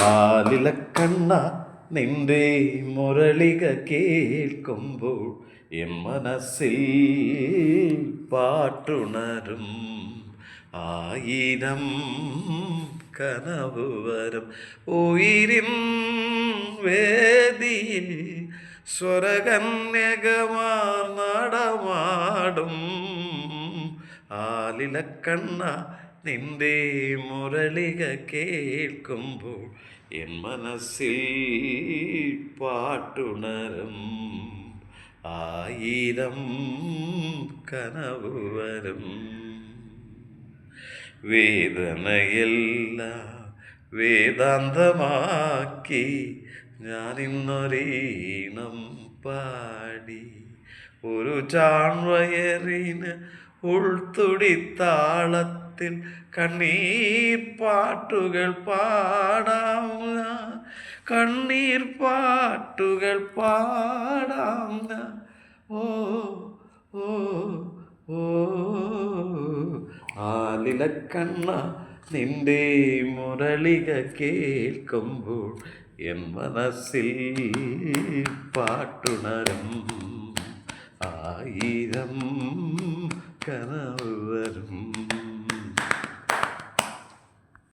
ആലിലക്കണ്ണ നിന്റെ മുരളിക കേൾക്കുമ്പോൾ എൻ മനസ്സിൽ പാട്ടുണരും. ആയിരം കനവ് വരും ഉയിരിൻ വേദിയിൽ സ്വരകന്യകമാർ നടമാടും. ആലിലക്കണ്ണ നിന്റെ മുരളിക കേൾക്കുമ്പോൾ എൻ മനസ്സിൽ പാട്ടുണരും. ആയിരം കനവ് വരും. വേദനയെല്ലാം വേദാന്തമാക്കി ഞാനിന്നൊരീണം പാടി. ഒരു ചാൺവയറിന് ഉൾത്തുടിത്താളത്തിൽ കണ്ണീർ പാട്ടുകൾ പാടാം. കണ്ണീർ പാട്ടുകൾ പാടാം. ഓ ഓ ഓ ആലിലക്കണ്ണ നിന്റെ മുരളിക കേൾക്കുമ്പോൾ എൻ മനസ്സിൽ പാട്ടുണരും. ആയിരം കന